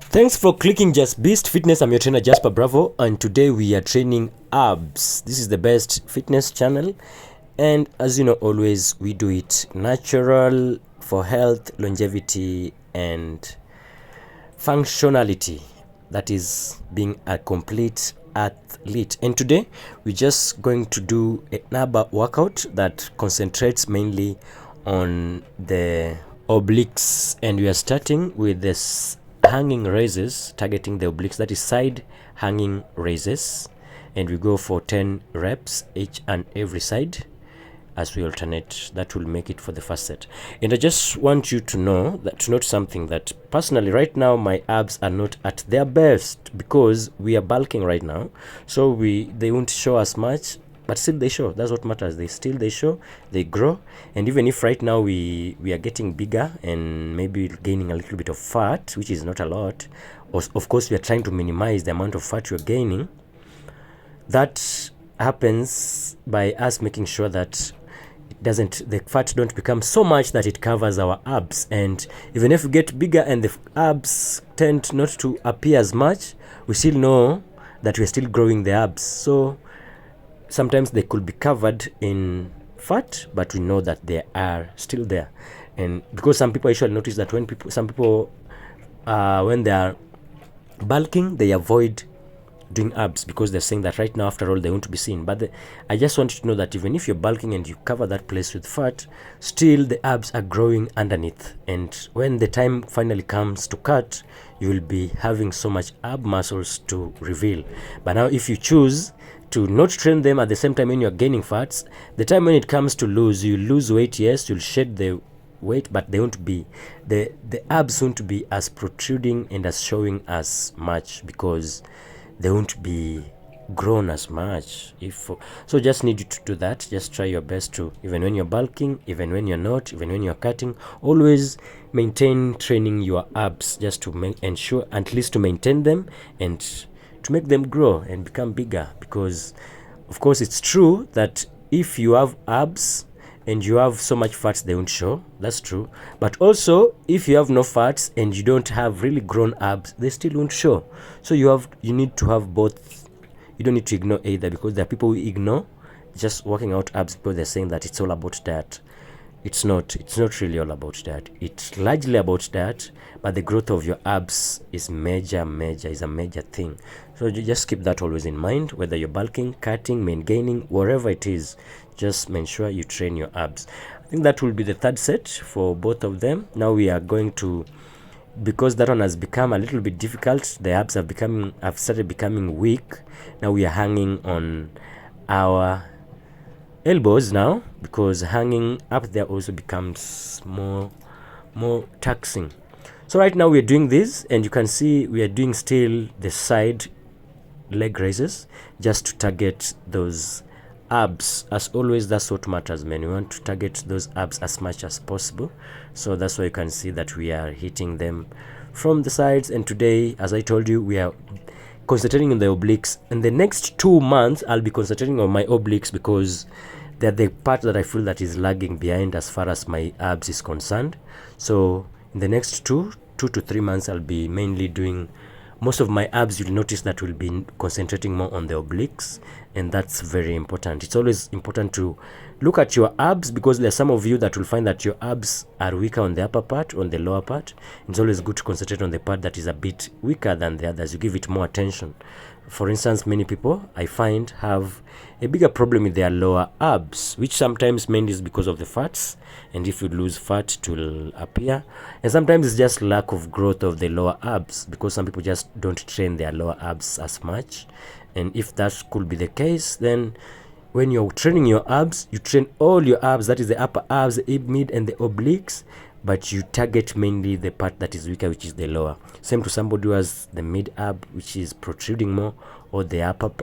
Thanks for clicking Just Beast Fitness. I'm your trainer Jasper Bravo, and today we are training abs. This is the best fitness channel, and as you know, always we do it natural for health, longevity, and functionality. That is being a complete athlete. And today we're just going to do an ab workout that concentrates mainly on the obliques, and we are starting with this hanging raises, targeting the obliques, that is side hanging raises, and we go for 10 reps each and every side as we alternate. That will make it for the first set. And I just want you to know that, to note something, that personally right now my abs are not at their best because we are bulking right now, so they won't show as much, but still they show. That's what matters. They show, they grow. And even if right now we are getting bigger and maybe gaining a little bit of fat, which is not a lot, of course we are trying to minimize the amount of fat you're gaining. That happens by us making sure that the fat don't become so much that it covers our abs. And even if we get bigger and the abs tend not to appear as much, we still know that we're still growing the abs. So sometimes they could be covered in fat, but we know that they are still there. And because some people usually notice that some people when they are bulking, they avoid doing abs because they're saying that right now, after all, they won't be seen. But I just want you to know that even if you're bulking and you cover that place with fat, still the abs are growing underneath. And when the time finally comes to cut, you will be having so much ab muscles to reveal. But now if you choose to not train them at the same time when you're gaining fats, the time when it comes to lose, you lose weight, yes, you'll shed the weight, but they won't be, the abs won't be as protruding and as showing as much because they won't be grown as much. So just need you to do that. Just try your best to, even when you're bulking, even when you're not, even when you're cutting, always maintain training your abs, just to ensure, at least to maintain them and to make them grow and become bigger. Because of course it's true that if you have abs and you have so much fats, they won't show. That's true. But also if you have no fats and you don't have really grown abs, they still won't show. So you need to have both. You don't need to ignore either, because there are people who ignore just working out abs because they're saying that it's all about that. It's not really all about that. It's largely about that, but the growth of your abs is a major thing. So you just keep that always in mind, whether you're bulking, cutting, gaining, whatever it is. Just make sure you train your abs. I think that will be the third set for both of them. Now we are going to, because that one has become a little bit difficult, the abs have started becoming weak. Now we are hanging on our elbows now, because hanging up there also becomes more taxing. So right now we are doing this, and you can see we are doing still the side leg raises, just to target those abs. As always, that's what matters, man. We want to target those abs as much as possible. So that's why you can see that we are hitting them from the sides. And today, as I told you, we are concentrating on the obliques. In the next 2 months, I'll be concentrating on my obliques because they're the part that I feel that is lagging behind as far as my abs is concerned. So in the next 2 to 3 months, I'll be mainly doing most of my abs. You'll notice that we'll be concentrating more on the obliques, and that's very important. It's always important to look at your abs, because there are some of you that will find that your abs are weaker on the upper part, on the lower part. It's always good to concentrate on the part that is a bit weaker than the others. You give it more attention. For instance, many people I find have a bigger problem with their lower abs, which sometimes mainly is because of the fats, and if you lose fat, it will appear. And sometimes it's just lack of growth of the lower abs, because some people just don't train their lower abs as much. And if that could be the case, then when you're training your abs, you train all your abs, that is the upper abs, the mid, and the obliques, but you target mainly the part that is weaker, which is the lower. Same to somebody who has the mid ab, which is protruding more, or the upper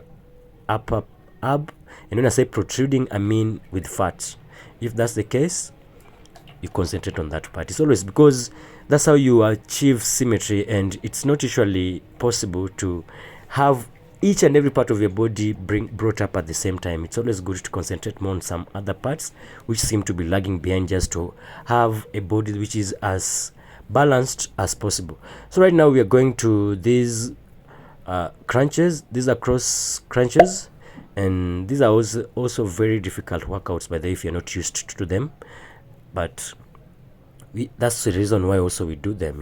ab. And when I say protruding, I mean with fat. If that's the case, you concentrate on that part. It's always because that's how you achieve symmetry, and it's not usually possible to have each and every part of your body brought up at the same time. It's always good to concentrate more on some other parts which seem to be lagging behind, just to have a body which is as balanced as possible. So right now we are going to these crunches. These are cross crunches, and these are also very difficult workouts by the way if you're not used to them, but that's the reason why also we do them.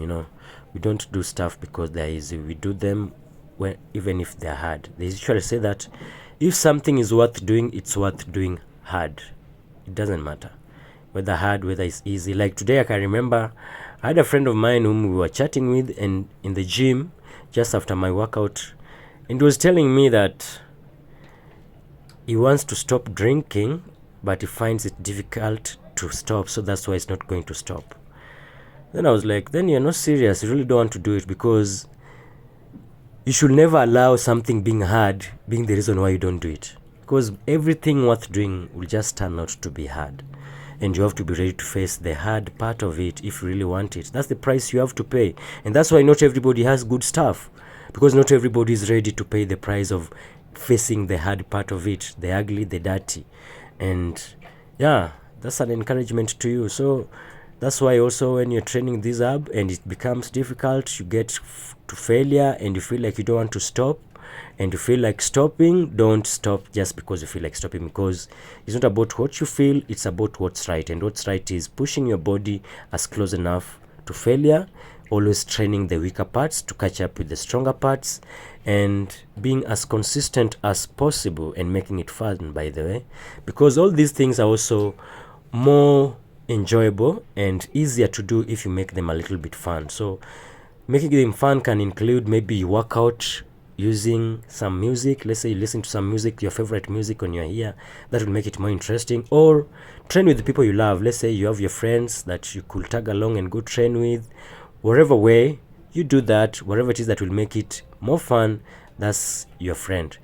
We don't do stuff because they're easy. We do them even if they're hard. They usually say that if something is worth doing, it's worth doing hard. It doesn't matter whether hard, whether it's easy. Like today, I can remember I had a friend of mine whom we were chatting with and in the gym just after my workout, and he was telling me that he wants to stop drinking, but he finds it difficult to stop, so that's why he's not going to stop. Then I was like, then you're not serious. You really don't want to do it, because you should never allow something being hard being the reason why you don't do it, because everything worth doing will just turn out to be hard, and you have to be ready to face the hard part of it if you really want it. That's the price you have to pay, and that's why not everybody has good stuff, because not everybody is ready to pay the price of facing the hard part of it, the ugly, the dirty. And yeah, that's an encouragement to you. So that's why also when you're training this ab and it becomes difficult, you get to failure and you feel like you don't want to stop, and you feel like stopping, don't stop just because you feel like stopping, because it's not about what you feel, it's about what's right. And what's right is pushing your body as close enough to failure, always training the weaker parts to catch up with the stronger parts, and being as consistent as possible and making it fun, by the way, because all these things are also more enjoyable and easier to do if you make them a little bit fun. So making them fun can include maybe you work out using some music. Let's say you listen to some music, your favorite music on your ear, that will make it more interesting. Or train with the people you love. Let's say you have your friends that you could tag along and go train with. Whatever way you do that, whatever it is that will make it more fun, that's your friend.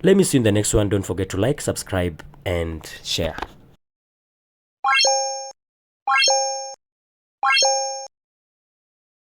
Let me see you in the next one. Don't forget to like, subscribe, and share.